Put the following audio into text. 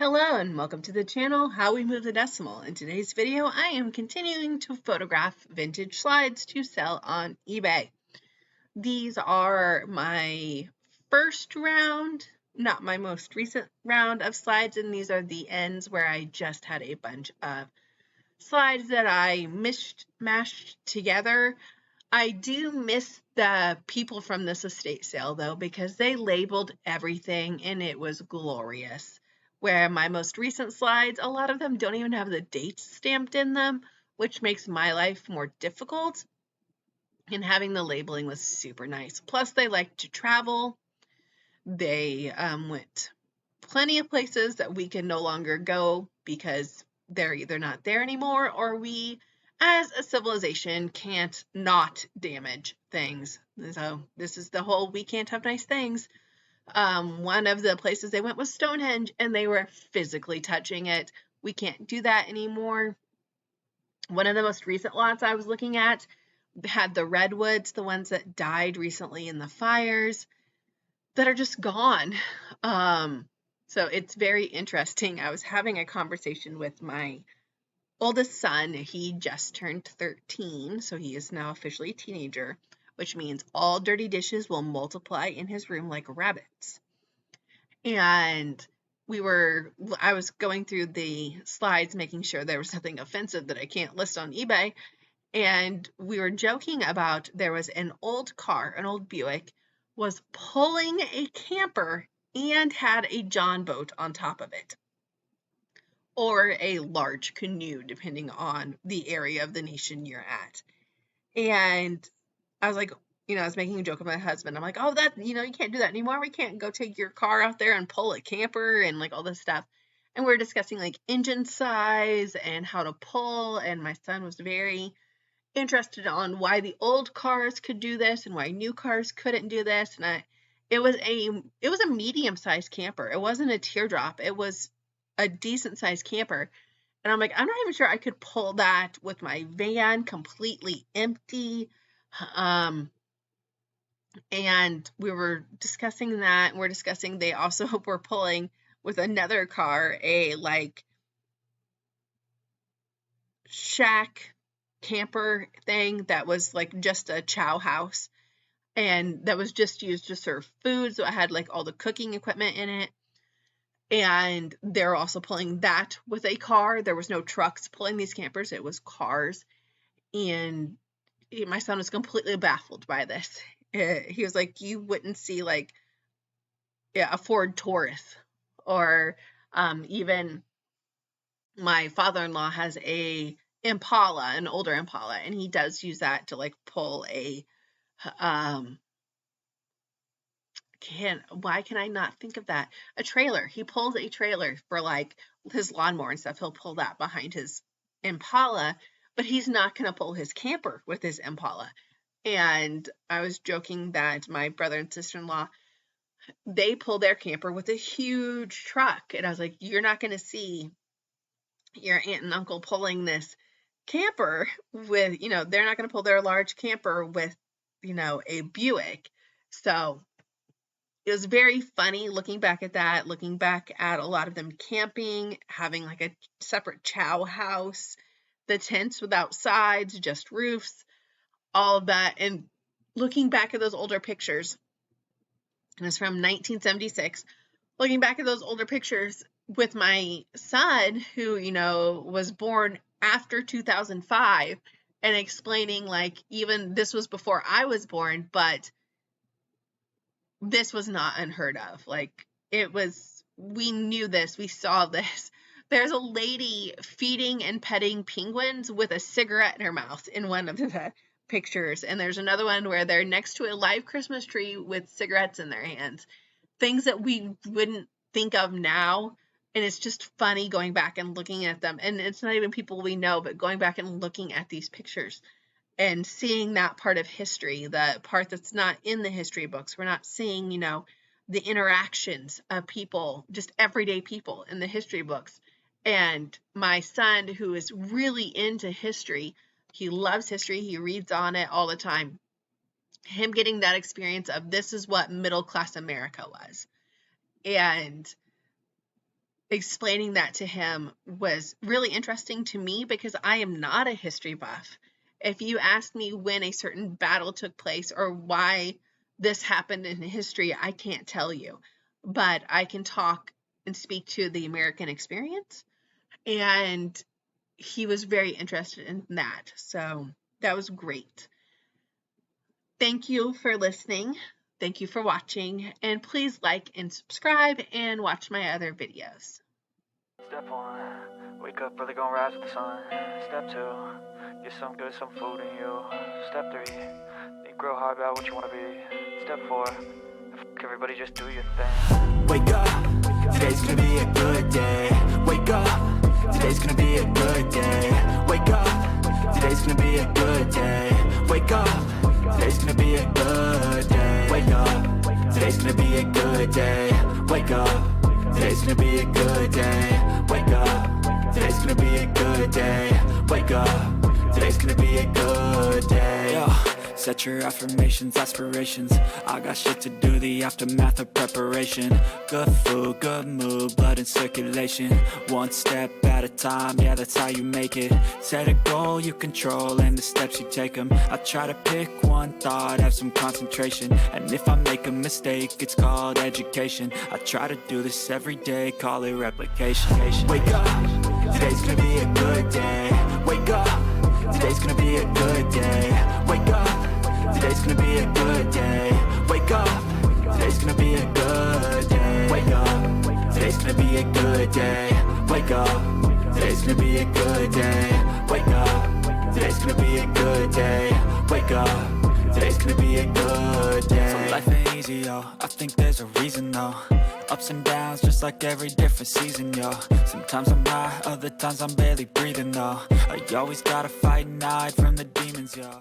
Hello and welcome to the channel How We Move the Decimal. In today's video I am continuing to photograph vintage slides to sell on eBay. These are my first round, not my most recent round of slides, and these are the ends where I just had a bunch of slides that I mashed together. I do miss the people from this estate sale though, because they labeled everything and it was glorious. Where my most recent slides, a lot of them don't even have the dates stamped in them, which makes my life more difficult. And having the labeling was super nice. Plus, they like to travel. They went plenty of places that we can no longer go because they're either not there anymore or we as a civilization can't not damage things. So this is the whole we can't have nice things. One of the places they went was Stonehenge and they were physically touching it. We can't do that anymore. One of the most recent lots I was looking at had the redwoods, the ones that died recently in the fires, that are just gone. So it's very interesting. I was having a conversation with my oldest son. He just turned 13, so he is now officially a teenager, which means all dirty dishes will multiply in his room like rabbits. And I was going through the slides, making sure there was nothing offensive that I can't list on eBay. And we were joking about there was an old car, an old Buick, was pulling a camper and had a John boat on top of it, or a large canoe, depending on the area of the nation you're at. And I was like, I was making a joke with my husband. I'm like, oh, you can't do that anymore. We can't go take your car out there and pull a camper and like all this stuff. And we're discussing like engine size and how to pull. And my son was very interested on why the old cars could do this and why new cars couldn't do this. And it was a medium-sized camper. It wasn't a teardrop. It was a decent-sized camper. And I'm like, I'm not even sure I could pull that with my van completely empty. And we were discussing that. We're discussing they also were pulling with another car a like shack camper thing that was like just a chow house and that was just used to serve food. So it had like all the cooking equipment in it. And they're also pulling that with a car. There was no trucks pulling these campers. It was cars. And my son was completely baffled by this. He was like, you wouldn't see like a Ford Taurus or even my father-in-law has a Impala, an older Impala, and he does use that to like pull a why can I not think of that? A trailer. He pulls a trailer for like his lawnmower and stuff. He'll pull that behind his Impala, but he's not going to pull his camper with his Impala. And I was joking that my brother and sister-in-law, they pull their camper with a huge truck. And I was like, you're not going to see your aunt and uncle pulling this camper with, they're not going to pull their large camper with, a Buick. So it was very funny looking back at that, looking back at a lot of them camping, having like a separate chow house, the tents without sides, just roofs, all of that. And looking back at those older pictures, and it's from 1976, looking back at those older pictures with my son who, was born after 2005 and explaining like, even this was before I was born, but this was not unheard of. Like we knew this, we saw this. There's a lady feeding and petting penguins with a cigarette in her mouth in one of the pictures. And there's another one where they're next to a live Christmas tree with cigarettes in their hands. Things that we wouldn't think of now. And it's just funny going back and looking at them. And it's not even people we know, but going back and looking at these pictures and seeing that part of history, the part that's not in the history books. We're not seeing, the interactions of people, just everyday people in the history books. And my son, who is really into history, he loves history, he reads on it all the time. Him getting that experience of this is what middle class America was. And explaining that to him was really interesting to me because I am not a history buff. If you asked me when a certain battle took place or why this happened in history, I can't tell you. But I can talk and speak to the American experience. And he was very interested in that. So that was great. Thank you for listening. Thank you for watching. And please like and subscribe and watch my other videos. Step 1, wake up early, gonna rise with the sun. Step 2, get some good, some food in you. Step 3, think real hard about what you wanna be. Step 4, everybody just do your thing. Wake up, today's gonna be a good day. Wake up, today's gonna be a good day. Wake up, today's gonna be a good day. Wake up, today's gonna be a good day. Wake up, today's gonna be a good day. Wake up, today's gonna be a good day. Wake up, today's gonna be a good day. Wake up, today's gonna be a good day. Yo. Set your affirmations, aspirations. I got shit to do, the aftermath of preparation. Good food, good mood, blood in circulation. One step at a time, yeah, that's how you make it. Set a goal you control and the steps you take them. I try to pick one thought, have some concentration. And if I make a mistake, it's called education. I try to do this every day, call it replication. Wake up, today's gonna be a good day. Wake up, today's gonna be a good day. Wake up, today's gonna be a good day. Wake up, today's gonna be a good day. Wake up, today's gonna be a good day. Wake up, today's gonna be a good day. Wake up, today's gonna be a good day. Wake up, today's gonna be a good day. So life ain't easy, yo, I think there's a reason though. Ups and downs, just like every different season, yo. Sometimes I'm high, other times I'm barely breathing though. I always gotta fight and hide from the demons, yo.